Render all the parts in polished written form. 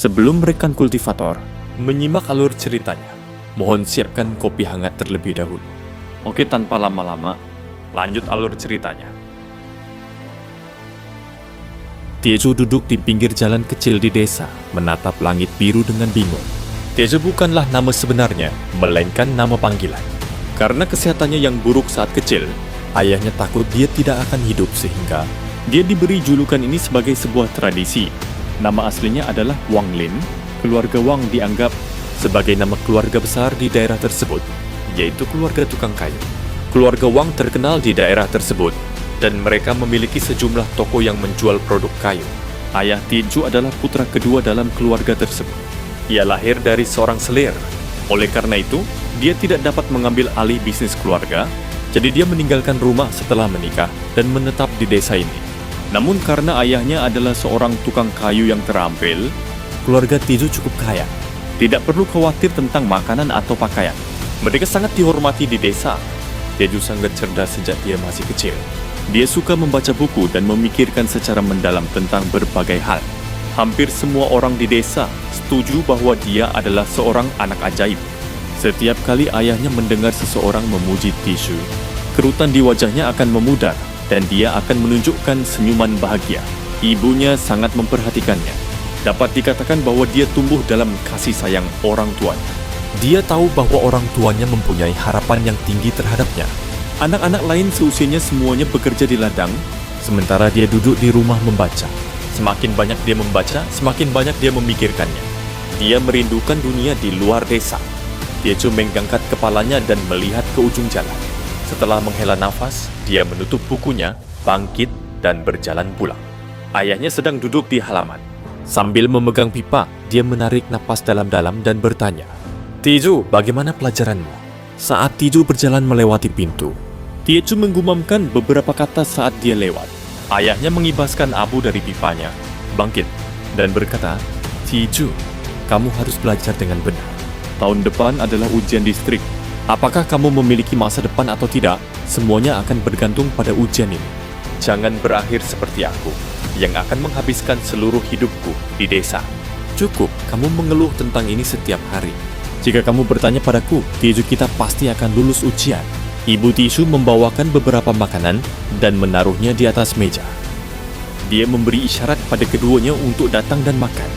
Sebelum merekan kultivator, menyimak alur ceritanya, mohon siapkan kopi hangat terlebih dahulu. Oke, tanpa lama-lama, lanjut alur ceritanya. Tieju duduk di pinggir jalan kecil di desa, menatap langit biru dengan bingung. Tieju bukanlah nama sebenarnya, melainkan nama panggilan. Karena kesehatannya yang buruk saat kecil, ayahnya takut dia tidak akan hidup sehingga dia diberi julukan ini sebagai sebuah tradisi. Nama aslinya adalah Wang Lin. Keluarga Wang dianggap sebagai nama keluarga besar di daerah tersebut, yaitu keluarga tukang kayu. Keluarga Wang terkenal di daerah tersebut, dan mereka memiliki sejumlah toko yang menjual produk kayu. Ayah Tieju adalah putra kedua dalam keluarga tersebut. Ia lahir dari seorang selir. Oleh karena itu, dia tidak dapat mengambil alih bisnis keluarga, jadi dia meninggalkan rumah setelah menikah dan menetap di desa ini. Namun karena ayahnya adalah seorang tukang kayu yang terampil, keluarga Tieju cukup kaya. Tidak perlu khawatir tentang makanan atau pakaian. Mereka sangat dihormati di desa. Tieju sangat cerdas sejak dia masih kecil. Dia suka membaca buku dan memikirkan secara mendalam tentang berbagai hal. Hampir semua orang di desa setuju bahwa dia adalah seorang anak ajaib. Setiap kali ayahnya mendengar seseorang memuji Tieju, kerutan di wajahnya akan memudar dan dia akan menunjukkan senyuman bahagia. Ibunya sangat memperhatikannya. Dapat dikatakan bahwa dia tumbuh dalam kasih sayang orang tuanya. Dia tahu bahwa orang tuanya mempunyai harapan yang tinggi terhadapnya. Anak-anak lain seusianya semuanya bekerja di ladang, sementara dia duduk di rumah membaca. Semakin banyak dia membaca, semakin banyak dia memikirkannya. Dia merindukan dunia di luar desa. Dia cuma menggangkat kepalanya dan melihat ke ujung jalan. Setelah menghela nafas, dia menutup bukunya, bangkit, dan berjalan pulang. Ayahnya sedang duduk di halaman. Sambil memegang pipa, dia menarik napas dalam-dalam dan bertanya, "Tieju, bagaimana pelajaranmu?" Saat Tieju berjalan melewati pintu, Tieju menggumamkan beberapa kata saat dia lewat. Ayahnya mengibaskan abu dari pipanya, bangkit, dan berkata, "Tieju, kamu harus belajar dengan benar. Tahun depan adalah ujian distrik. Apakah kamu memiliki masa depan atau tidak, semuanya akan bergantung pada ujian ini. Jangan berakhir seperti aku, yang akan menghabiskan seluruh hidupku di desa. Cukup kamu mengeluh tentang ini setiap hari. Jika kamu bertanya padaku, Tieju kita pasti akan lulus ujian." Ibu Tieju membawakan beberapa makanan dan menaruhnya di atas meja. Dia memberi isyarat pada keduanya untuk datang dan makan.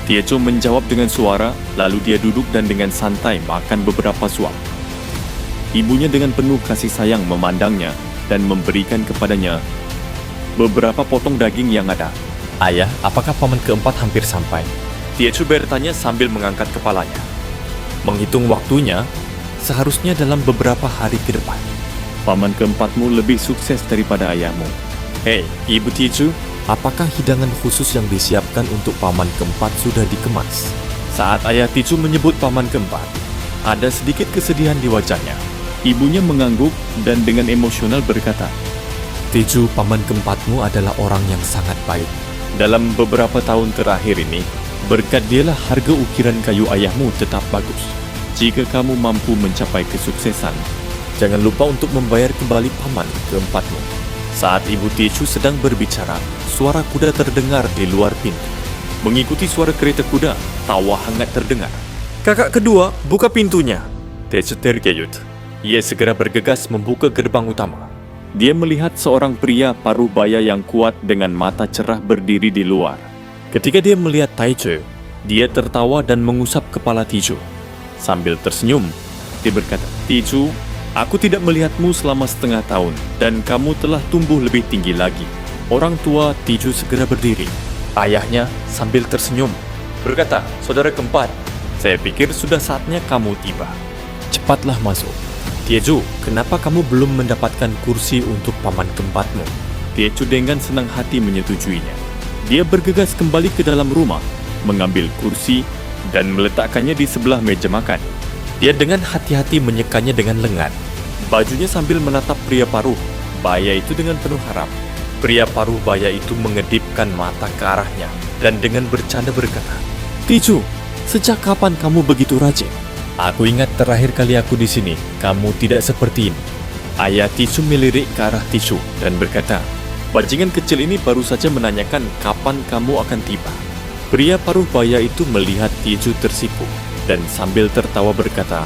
Tieju menjawab dengan suara, lalu dia duduk dan dengan santai makan beberapa suap. Ibunya dengan penuh kasih sayang memandangnya dan memberikan kepadanya beberapa potong daging yang ada. "Ayah, apakah paman keempat hampir sampai?" Tieju bertanya sambil mengangkat kepalanya. "Menghitung waktunya, seharusnya dalam beberapa hari ke depan. Paman keempatmu lebih sukses daripada ayahmu." "Hei, Ibu Tieju, apakah hidangan khusus yang disiapkan untuk paman keempat sudah dikemas?" Saat ayah Tieju menyebut paman keempat, ada sedikit kesedihan di wajahnya. Ibunya mengangguk dan dengan emosional berkata, "Tieju, paman keempatmu adalah orang yang sangat baik. Dalam beberapa tahun terakhir ini, berkat dialah harga ukiran kayu ayahmu tetap bagus. Jika kamu mampu mencapai kesuksesan, jangan lupa untuk membayar kembali paman keempatmu." Saat Ibu Tieju sedang berbicara, suara kuda terdengar di luar pintu. Mengikuti suara kereta kuda, tawa hangat terdengar. "Kakak kedua, buka pintunya." Tieju terkejut. Ia segera bergegas membuka gerbang utama. Dia melihat seorang pria paruh baya yang kuat dengan mata cerah berdiri di luar. Ketika dia melihat Tieju, dia tertawa dan mengusap kepala Tieju. Sambil tersenyum, dia berkata, "Tieju, aku tidak melihatmu selama setengah tahun, dan kamu telah tumbuh lebih tinggi lagi." Orang tua Tieju segera berdiri. Ayahnya sambil tersenyum berkata, "Saudara keempat, saya pikir sudah saatnya kamu tiba. Cepatlah masuk." "Tieju, kenapa kamu belum mendapatkan kursi untuk paman keempatmu?" Tieju dengan senang hati menyetujuinya. Dia bergegas kembali ke dalam rumah, mengambil kursi, dan meletakkannya di sebelah meja makan. Dia dengan hati-hati menyekanya dengan lengan. Bajunya sambil menatap pria paruh baya itu dengan penuh harap. Pria paruh baya itu mengedipkan mata ke arahnya dan dengan bercanda berkata, "Tieju, sejak kapan kamu begitu rajin? Aku ingat terakhir kali aku di sini, kamu tidak seperti ini." Ayah Tieju melirik ke arah Tieju dan berkata, "Bajingan kecil ini baru saja menanyakan kapan kamu akan tiba. Pria paruh baya itu melihat Tiju tersipu dan sambil tertawa berkata,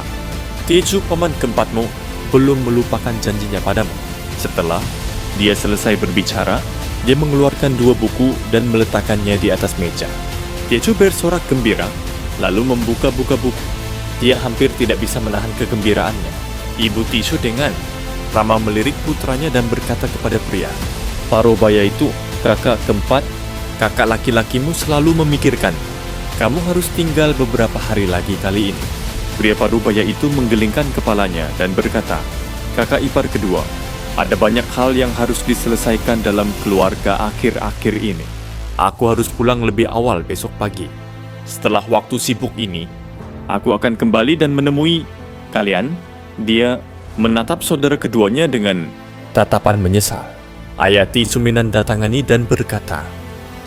"Tiju, paman keempatmu belum melupakan janjinya padamu." Setelah dia selesai berbicara, dia mengeluarkan 2 buku dan meletakkannya di atas meja. Tiju bersorak gembira, lalu membuka-buka buku. Dia hampir tidak bisa menahan kegembiraannya. Ibu Tiju dengan ramah melirik putranya dan berkata kepada pria paruh baya itu, "Kakak keempat, kakak laki-lakimu selalu memikirkan. Kamu harus tinggal beberapa hari lagi kali ini." Pria paruh baya itu menggelingkan kepalanya dan berkata, "Kakak ipar kedua, ada banyak hal yang harus diselesaikan dalam keluarga akhir-akhir ini. Aku harus pulang lebih awal besok pagi. Setelah waktu sibuk ini, aku akan kembali dan menemui kalian." Dia menatap saudara keduanya dengan tatapan menyesal. Ayah Tiju menandatangani dan berkata,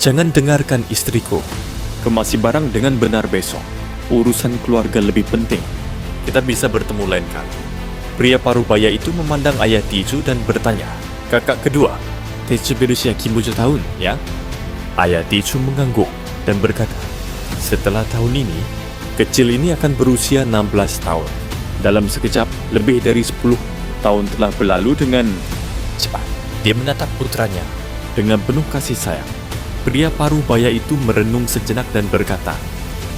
"Jangan dengarkan istriku. Kemasi barang dengan benar besok. Urusan keluarga lebih penting. Kita bisa bertemu lain kali." Pria paruh baya itu memandang ayah Tiju dan bertanya, "Kakak kedua, Tiju berusia 7 tahun, ya?" Ayah Tiju mengangguk dan berkata, "Setelah tahun ini, kecil ini akan berusia 16 tahun. Dalam sekejap, lebih dari 10 tahun telah berlalu dengan cepat." Dia menatap putranya dengan penuh kasih sayang. Pria paruh baya itu merenung sejenak dan berkata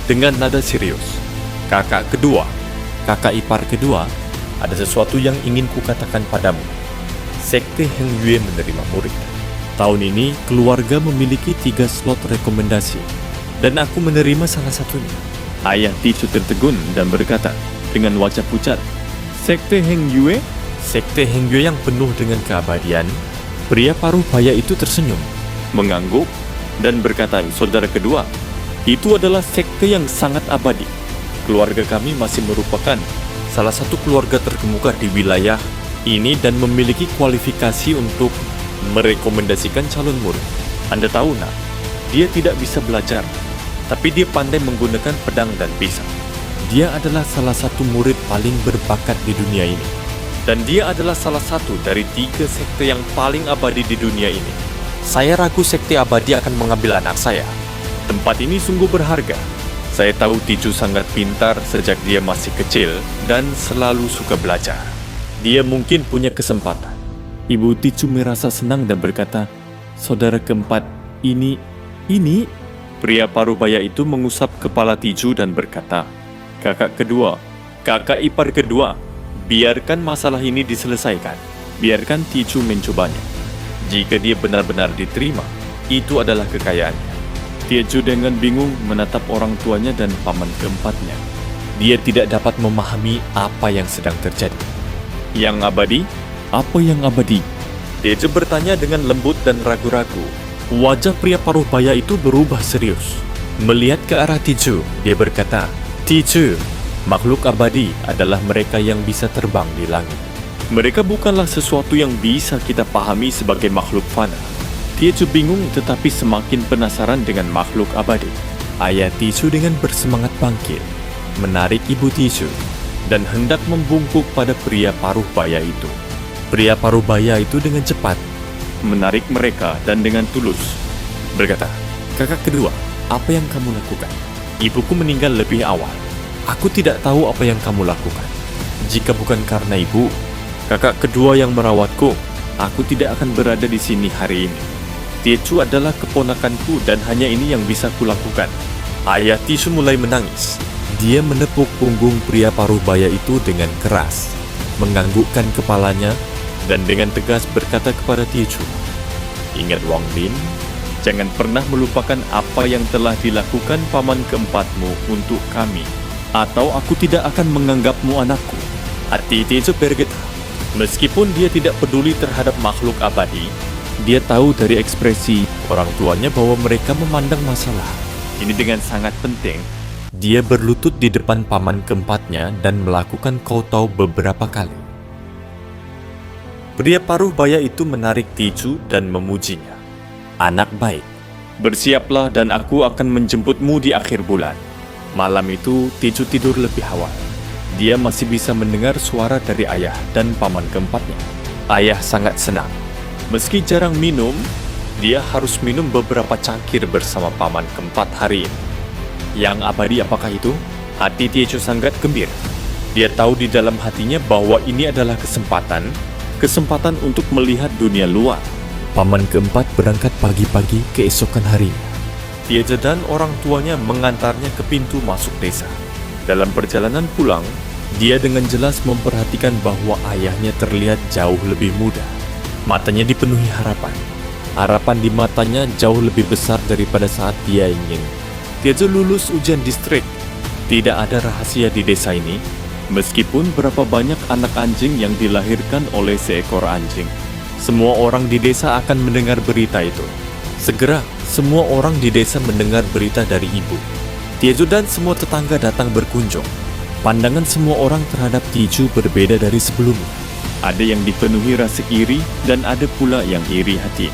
dengan nada serius, "Kakak kedua, kakak ipar kedua, ada sesuatu yang ingin kukatakan padamu. Sekte Heng Yue menerima murid. Tahun ini, keluarga memiliki 3 slot rekomendasi, dan aku menerima salah satunya." Ayah Tiju tertegun dan berkata dengan wajah pucat, "Sekte Heng Yue?" "Sekte Heng Yue yang penuh dengan keabadian." Pria paruh baya itu tersenyum, mengangguk, dan berkata, "Saudara kedua, itu adalah sekte yang sangat abadi. Keluarga kami masih merupakan salah satu keluarga terkemuka di wilayah ini dan memiliki kualifikasi untuk merekomendasikan calon murid. Anda tahu, nak, dia tidak bisa belajar, tapi dia pandai menggunakan pedang dan pisau. Dia adalah salah satu murid paling berbakat di dunia ini. Dan dia adalah salah satu dari 3 sekte yang paling abadi di dunia ini. Saya ragu sekte abadi akan mengambil anak saya. Tempat ini sungguh berharga. Saya tahu Tiju sangat pintar sejak dia masih kecil dan selalu suka belajar. Dia mungkin punya kesempatan." Ibu Tiju merasa senang dan berkata, "Saudara keempat, ini..." Pria paruh baya itu mengusap kepala Tiju dan berkata, "Kakak kedua, kakak ipar kedua, biarkan masalah ini diselesaikan. Biarkan Tiju mencobanya. Jika dia benar-benar diterima, itu adalah kekayaannya." Tiju dengan bingung menatap orang tuanya dan paman keempatnya. Dia tidak dapat memahami apa yang sedang terjadi. "Yang abadi? Apa yang abadi?" Tiju bertanya dengan lembut dan ragu-ragu. Wajah pria paruh baya itu berubah serius. Melihat ke arah Tiju, dia berkata, "Tiju, makhluk abadi adalah mereka yang bisa terbang di langit. Mereka bukanlah sesuatu yang bisa kita pahami sebagai makhluk fana." Tiju bingung tetapi semakin penasaran dengan makhluk abadi. Ayah Tiju dengan bersemangat bangkit, menarik ibu Tiju, dan hendak membungkuk pada pria paruh baya itu. Pria paruh baya itu dengan cepat menarik mereka dan dengan tulus berkata, "Kakak kedua, apa yang kamu lakukan? Ibuku meninggal lebih awal. Aku tidak tahu apa yang kamu lakukan. Jika bukan karena ibu, kakak kedua yang merawatku, aku tidak akan berada di sini hari ini. Tiju adalah keponakanku dan hanya ini yang bisa kulakukan." Ayah Tiju mulai menangis. Dia menepuk punggung pria paruh baya itu dengan keras, menganggukkan kepalanya, dan dengan tegas berkata kepada Tiju, "Ingat Wang Lin, jangan pernah melupakan apa yang telah dilakukan paman keempatmu untuk kami, atau aku tidak akan menganggapmu anakku." Hati Tiju bergetar. Meskipun dia tidak peduli terhadap makhluk abadi, dia tahu dari ekspresi orang tuanya bahwa mereka memandang masalah ini dengan sangat penting. Dia berlutut di depan paman keempatnya dan melakukan kowtow beberapa kali. Pria paruh baya itu menarik Tiju dan memujinya. "Anak baik, bersiaplah dan aku akan menjemputmu di akhir bulan." Malam itu Tiju tidur lebih awal. Dia masih bisa mendengar suara dari ayah dan paman keempatnya. Ayah sangat senang. Meski jarang minum, dia harus minum beberapa cangkir bersama paman keempat hari ini. Yang abadi apakah itu? Hati Tejo sangat gembira. Dia tahu di dalam hatinya bahwa ini adalah kesempatan untuk melihat dunia luar. Paman keempat berangkat pagi-pagi keesokan harinya. Tejo dan orang tuanya mengantarnya ke pintu masuk desa. Dalam perjalanan pulang, dia dengan jelas memperhatikan bahwa ayahnya terlihat jauh lebih muda. Matanya dipenuhi harapan. Harapan di matanya jauh lebih besar daripada saat dia ingin Tejo lulus ujian distrik. Tidak ada rahasia di desa ini, meskipun berapa banyak anak anjing yang dilahirkan oleh seekor anjing. Semua orang di desa akan mendengar berita itu. Segera, semua orang di desa mendengar berita dari ibu. Tejo dan semua tetangga datang berkunjung. Pandangan semua orang terhadap Tejo berbeda dari sebelumnya. Ada yang dipenuhi rasa iri dan ada pula yang iri hati.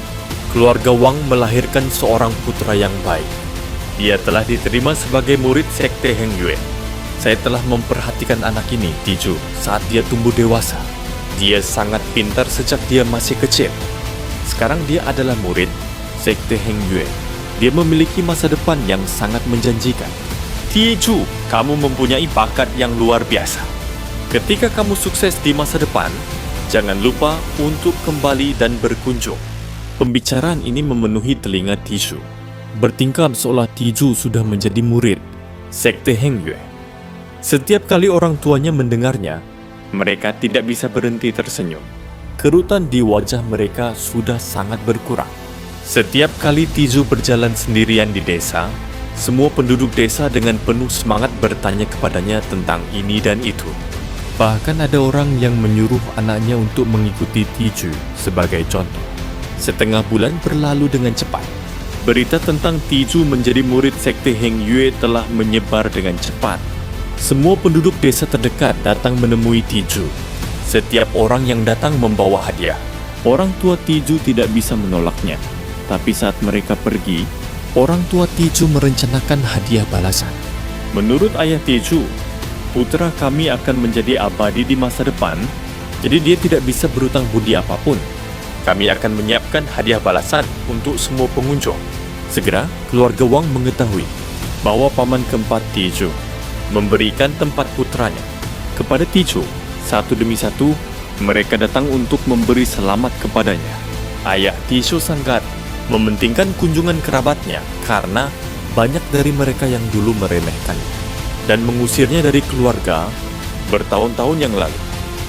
Keluarga Wang melahirkan seorang putra yang baik. Dia telah diterima sebagai murid Sekte Heng Yue. Saya telah memperhatikan anak ini, Tejo, saat dia tumbuh dewasa. Dia sangat pintar sejak dia masih kecil. Sekarang dia adalah murid Sekte Heng Yue. Dia memiliki masa depan yang sangat menjanjikan. Tejo, kamu mempunyai bakat yang luar biasa. Ketika kamu sukses di masa depan, jangan lupa untuk kembali dan berkunjung. Pembicaraan ini memenuhi telinga Tejo. Bertingkah seolah Tejo sudah menjadi murid Sekte Heng Yue. Setiap kali orang tuanya mendengarnya, mereka tidak bisa berhenti tersenyum. Kerutan di wajah mereka sudah sangat berkurang. Setiap kali Tejo berjalan sendirian di desa, semua penduduk desa dengan penuh semangat bertanya kepadanya tentang ini dan itu. Bahkan ada orang yang menyuruh anaknya untuk mengikuti Tejo sebagai contoh. Setengah bulan berlalu dengan cepat. Berita tentang Tejo menjadi murid Sekte Heng Yue telah menyebar dengan cepat. Semua penduduk desa terdekat datang menemui Tejo. Setiap orang yang datang membawa hadiah. Orang tua Tejo tidak bisa menolaknya. Tapi saat mereka pergi, orang tua Tejo merencanakan hadiah balasan. Menurut ayah Tejo, putra kami akan menjadi abadi di masa depan, jadi dia tidak bisa berutang budi apapun. Kami akan menyiapkan hadiah balasan untuk semua pengunjung. Segera, keluarga Wang mengetahui bahwa paman keempat Tejo memberikan tempat putranya kepada Tejo. Satu demi satu, mereka datang untuk memberi selamat kepadanya. Ayah Tejo sangat mementingkan kunjungan kerabatnya karena banyak dari mereka yang dulu meremehkannya dan mengusirnya dari keluarga bertahun-tahun yang lalu.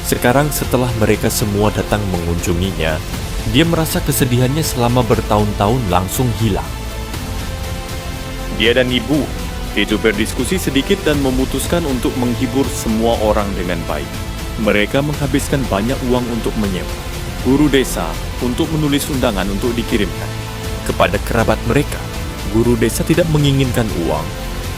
Sekarang setelah mereka semua datang mengunjunginya, dia merasa kesedihannya selama bertahun-tahun langsung hilang. Dia dan ibu Tejo berdiskusi sedikit dan memutuskan untuk menghibur semua orang dengan baik. Mereka menghabiskan banyak uang untuk menyewa guru desa untuk menulis undangan untuk dikirimkan kepada kerabat mereka. Guru desa tidak menginginkan uang.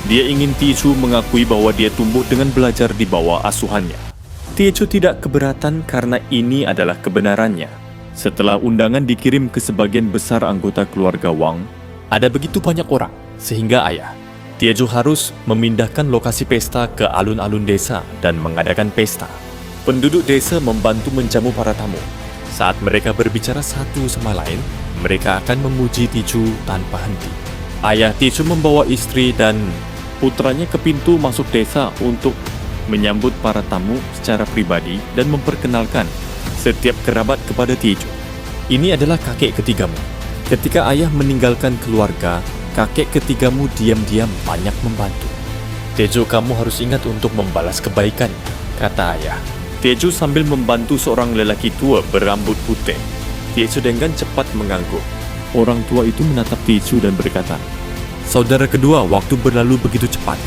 Dia ingin Tejo mengakui bahwa dia tumbuh dengan belajar di bawah asuhannya. Tejo tidak keberatan karena ini adalah kebenarannya. Setelah undangan dikirim ke sebagian besar anggota keluarga Wang, ada begitu banyak orang, sehingga ayah Tejo harus memindahkan lokasi pesta ke alun-alun desa dan mengadakan pesta. Penduduk desa membantu menjamu para tamu. Saat mereka berbicara satu sama lain, mereka akan memuji Tejo tanpa henti. Ayah Tejo membawa istri dan putranya ke pintu masuk desa untuk menyambut para tamu secara pribadi dan memperkenalkan setiap kerabat kepada Tejo. Ini adalah kakek ketigamu. Ketika ayah meninggalkan keluarga, kakek ketigamu diam-diam banyak membantu. Tejo, kamu harus ingat untuk membalas kebaikannya, kata ayah. Tejo sambil membantu seorang lelaki tua berambut putih. Tejo dengan cepat mengangguk. Orang tua itu menatap Tejo dan berkata, "Saudara kedua, waktu berlalu begitu cepat.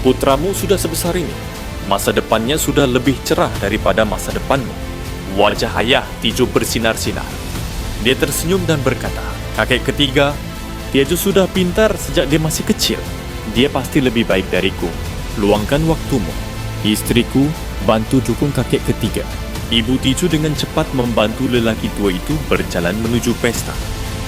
Putramu sudah sebesar ini. Masa depannya sudah lebih cerah daripada masa depanmu." Wajah ayah Tejo bersinar-sinar. Dia tersenyum dan berkata, "Kakek ketiga, Tejo sudah pintar sejak dia masih kecil. Dia pasti lebih baik dariku. Luangkan waktumu." Istriku bantu dukung kakek ketiga. Ibu Tejo dengan cepat membantu lelaki tua itu berjalan menuju pesta.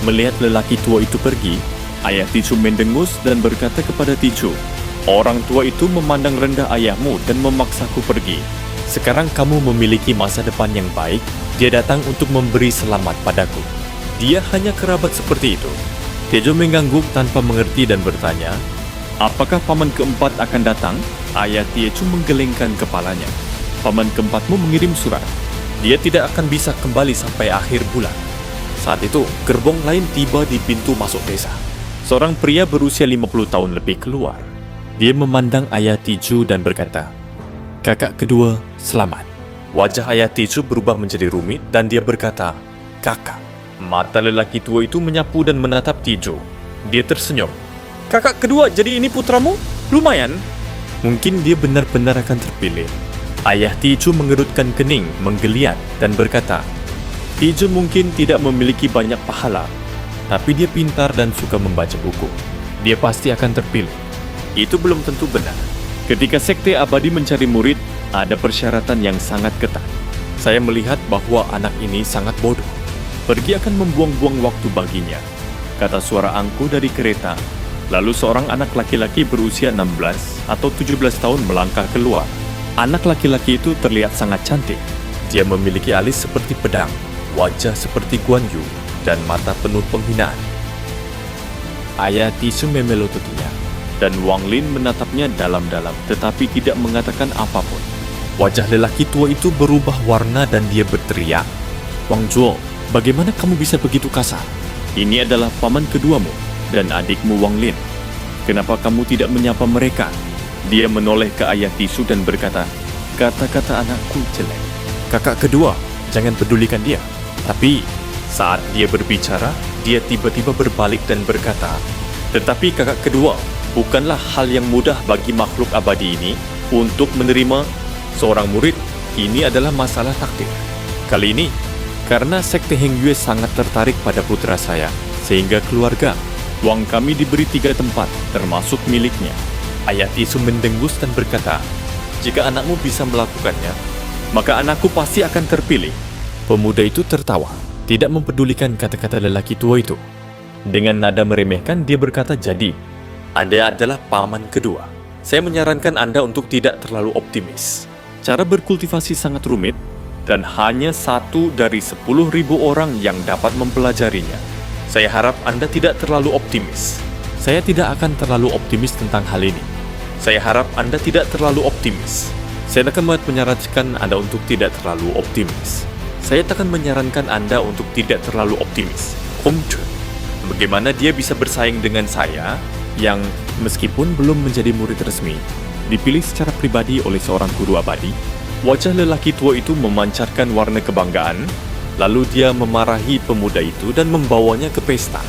Melihat lelaki tua itu pergi, ayah Tejo mendengus dan berkata kepada Tejo, "Orang tua itu memandang rendah ayahmu dan memaksaku pergi. Sekarang kamu memiliki masa depan yang baik, dia datang untuk memberi selamat padaku." Dia hanya kerabat seperti itu. Tejo mengangguk tanpa mengerti dan bertanya, apakah paman keempat akan datang? Ayah Tejo menggelengkan kepalanya. Paman keempatmu mengirim surat. Dia tidak akan bisa kembali sampai akhir bulan. Saat itu, gerbong lain tiba di pintu masuk desa. Seorang pria berusia 50 tahun lebih keluar. Dia memandang ayah Tejo dan berkata, kakak kedua, selamat. Wajah ayah Tejo berubah menjadi rumit dan dia berkata, kakak. Mata lelaki tua itu menyapu dan menatap Tejo. Dia tersenyum. Kakak kedua, jadi ini putramu? Lumayan. Mungkin dia benar-benar akan terpilih. Ayah Tejo mengerutkan kening, menggeliat dan berkata, Tejo mungkin tidak memiliki banyak pahala, tapi dia pintar dan suka membaca buku. Dia pasti akan terpilih. Itu belum tentu benar. Ketika Sekte Abadi mencari murid, ada persyaratan yang sangat ketat. Saya melihat bahwa anak ini sangat bodoh. Pergi akan membuang-buang waktu baginya, kata suara angku dari kereta. Lalu seorang anak laki-laki berusia 16 atau 17 tahun melangkah keluar. Anak laki-laki itu terlihat sangat cantik. Dia memiliki alis seperti pedang, wajah seperti Guan Yu, dan mata penuh penghinaan. Ayah Tejo memelotutinya, dan Wang Lin menatapnya dalam-dalam tetapi tidak mengatakan apapun. Wajah lelaki tua itu berubah warna dan dia berteriak, Wang Zhuo, bagaimana kamu bisa begitu kasar? Ini adalah paman keduamu dan adikmu Wang Lin. Kenapa kamu tidak menyapa mereka? Dia menoleh ke ayah Tejo dan berkata, kata-kata anakku jelek. Kakak kedua, jangan pedulikan dia. Tapi saat dia berbicara, dia tiba-tiba berbalik dan berkata, tetapi kakak kedua, bukanlah hal yang mudah bagi makhluk abadi ini untuk menerima seorang murid. Ini adalah masalah takdir. Kali ini, karena Sekte Heng Yue sangat tertarik pada putra saya, sehingga keluarga, uang kami diberi 3 tempat, termasuk miliknya. Ayah Tejo mendengus dan berkata, jika anakmu bisa melakukannya, maka anakku pasti akan terpilih. Pemuda itu tertawa, tidak mempedulikan kata-kata lelaki tua itu. Dengan nada meremehkan, dia berkata, jadi, Anda adalah paman kedua. Saya menyarankan Anda untuk tidak terlalu optimis. Cara berkultivasi sangat rumit, dan hanya 1 dari 10.000 orang yang dapat mempelajarinya. Saya harap Anda tidak terlalu optimis. Saya tidak akan terlalu optimis tentang hal ini. Saya harap Anda tidak terlalu optimis. Saya akan menyarankan Anda untuk tidak terlalu optimis. Saya akan menyarankan Anda untuk tidak terlalu optimis. Om Chun, bagaimana dia bisa bersaing dengan saya yang meskipun belum menjadi murid resmi, dipilih secara pribadi oleh seorang guru abadi? Wajah lelaki tua itu memancarkan warna kebanggaan, lalu dia memarahi pemuda itu dan membawanya ke pesta.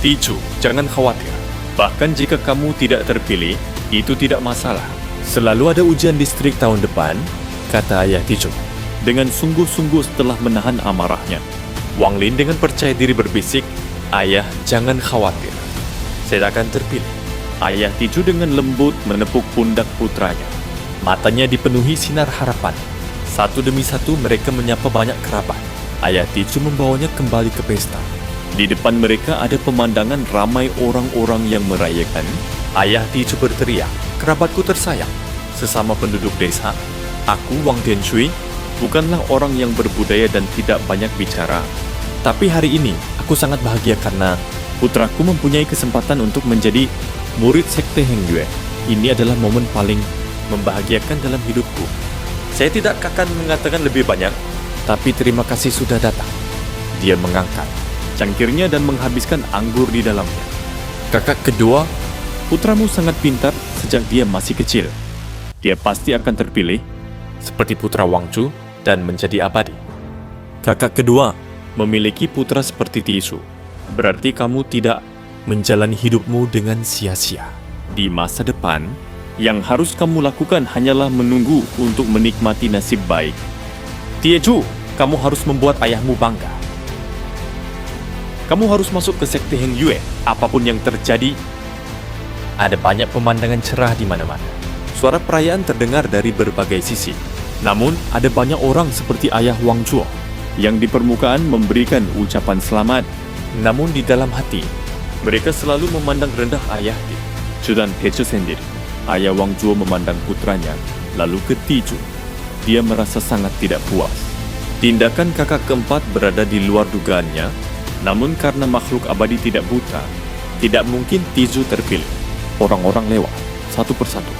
Tejo, jangan khawatir. Bahkan jika kamu tidak terpilih, itu tidak masalah. Selalu ada ujian distrik tahun depan, kata ayah Tejo. Dengan sungguh-sungguh setelah menahan amarahnya, Wang Lin dengan percaya diri berbisik, ayah jangan khawatir. Saya akan terpilih. Ayah Tejo dengan lembut menepuk pundak putranya. Matanya dipenuhi sinar harapan. Satu demi satu mereka menyapa banyak kerabat. Ayah Tejo membawanya kembali ke pesta. Di depan mereka ada pemandangan ramai orang-orang yang merayakan. Ayah Tejo berteriak, kerabatku tersayang, sesama penduduk desa, aku Wang Tianshui bukanlah orang yang berbudaya dan tidak banyak bicara. Tapi hari ini aku sangat bahagia karena putraku mempunyai kesempatan untuk menjadi murid Sekte Heng Yue. Ini adalah momen paling membahagiakan dalam hidupku. Saya tidak akan mengatakan lebih banyak, tapi terima kasih sudah datang. Dia mengangkat cangkirnya dan menghabiskan anggur di dalamnya. Kakak kedua, putramu sangat pintar sejak dia masih kecil. Dia pasti akan terpilih seperti putra Wang Chu dan menjadi abadi. Kakak kedua memiliki putra seperti Tejo. Berarti kamu tidak menjalani hidupmu dengan sia-sia. Di masa depan, yang harus kamu lakukan hanyalah menunggu untuk menikmati nasib baik. Tejo, kamu harus membuat ayahmu bangga. Kamu harus masuk ke Sekte Heng Yue, apapun yang terjadi. Ada banyak pemandangan cerah di mana-mana. Suara perayaan terdengar dari berbagai sisi. Namun, ada banyak orang seperti ayah Wang Zhuo yang di permukaan memberikan ucapan selamat. Namun di dalam hati, mereka selalu memandang rendah ayah Tejo dan Tejo sendiri. Ayah Wang Zhuo memandang putranya, lalu ke Tejo. Dia merasa sangat tidak puas. Tindakan kakak keempat berada di luar dugaannya. Namun karena makhluk abadi tidak buta, tidak mungkin Tiju terpilih. Orang-orang lewat, satu persatu.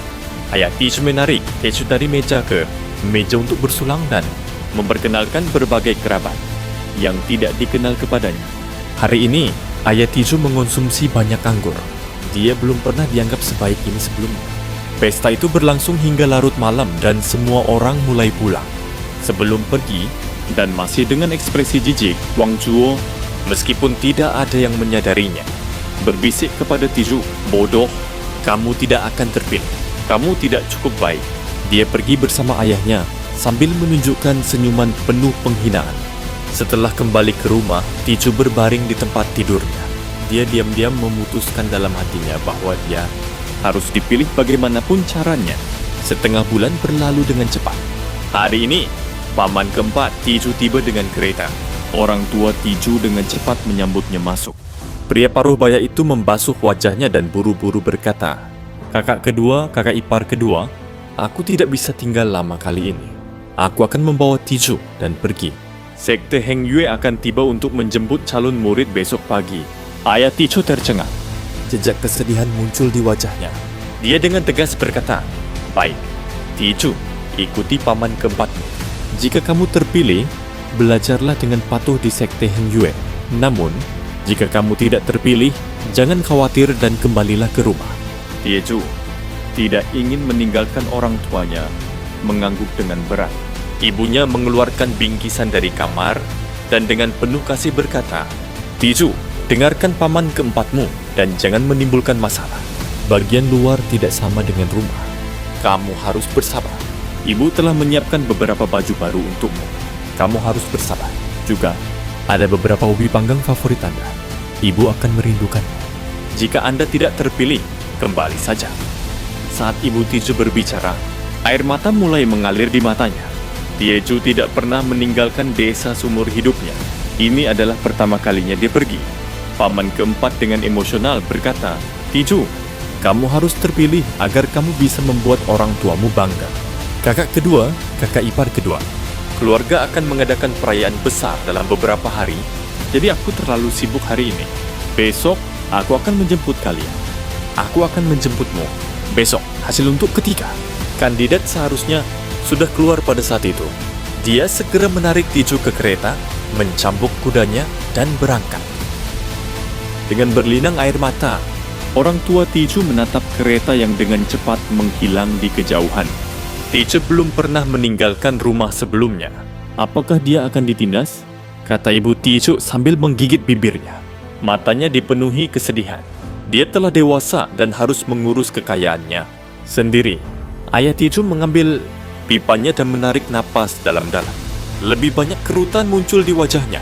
Ayah Tiju menarik Tiju dari meja ke meja untuk bersulang dan memperkenalkan berbagai kerabat yang tidak dikenal kepadanya. Hari ini, Ayah Tiju mengonsumsi banyak anggur. Dia belum pernah dianggap sebaik ini sebelumnya. Pesta itu berlangsung hingga larut malam dan semua orang mulai pulang. Sebelum pergi, dan masih dengan ekspresi jijik, Wang Zuo, meskipun tidak ada yang menyadarinya, berbisik kepada Tiju, "Bodoh, kamu tidak akan terpilih. Kamu tidak cukup baik." Dia pergi bersama ayahnya sambil menunjukkan senyuman penuh penghinaan. Setelah kembali ke rumah, Tiju berbaring di tempat tidurnya. Dia diam-diam memutuskan dalam hatinya bahwa dia harus dipilih bagaimanapun caranya. Setengah bulan berlalu dengan cepat. Hari ini, paman keempat Tiju tiba dengan kereta. Orang tua Tiju dengan cepat menyambutnya masuk. Pria paruh baya itu membasuh wajahnya dan buru-buru berkata, "Kakak kedua, kakak ipar kedua, aku tidak bisa tinggal lama kali ini. Aku akan membawa Tiju dan pergi. Sekte Heng Yue akan tiba untuk menjemput calon murid besok pagi." Ayah Tiju tercengang. Jejak kesedihan muncul di wajahnya. Dia dengan tegas berkata, "Baik, Tiju, ikuti paman keempatmu. Jika kamu terpilih, belajarlah dengan patuh di Sekte Heng Yue. Namun, jika kamu tidak terpilih, jangan khawatir dan kembalilah ke rumah." Tiju tidak ingin meninggalkan orang tuanya, mengangguk dengan berat. Ibunya mengeluarkan bingkisan dari kamar dan dengan penuh kasih berkata, "Tiju, dengarkan paman keempatmu dan jangan menimbulkan masalah. Bagian luar tidak sama dengan rumah. Kamu harus bersabar. Ibu telah menyiapkan beberapa baju baru untukmu. Kamu harus bersabar. Juga, ada beberapa ubi panggang favorit Anda. Ibu akan merindukanmu. Jika Anda tidak terpilih, kembali saja." Saat Ibu Tiju berbicara, air mata mulai mengalir di matanya. Tiju tidak pernah meninggalkan desa seumur hidupnya. Ini adalah pertama kalinya dia pergi. Paman keempat dengan emosional berkata, "Tiju, kamu harus terpilih agar kamu bisa membuat orang tuamu bangga. Kakak kedua, kakak ipar kedua, keluarga akan mengadakan perayaan besar dalam beberapa hari, jadi aku terlalu sibuk hari ini. Besok, aku akan menjemput kalian. Aku akan menjemputmu. Besok, hasil untuk ketiga." Kandidat seharusnya sudah keluar pada saat itu. Dia segera menarik Tiju ke kereta, mencambuk kudanya, dan berangkat. Dengan berlinang air mata, orang tua Tiju menatap kereta yang dengan cepat menghilang di kejauhan. Tiju belum pernah meninggalkan rumah sebelumnya. Apakah dia akan ditindas? Kata Ibu Tiju sambil menggigit bibirnya. Matanya dipenuhi kesedihan. Dia telah dewasa dan harus mengurus kekayaannya sendiri. Ayah Tiju mengambil pipanya dan menarik napas dalam-dalam. Lebih banyak kerutan muncul di wajahnya.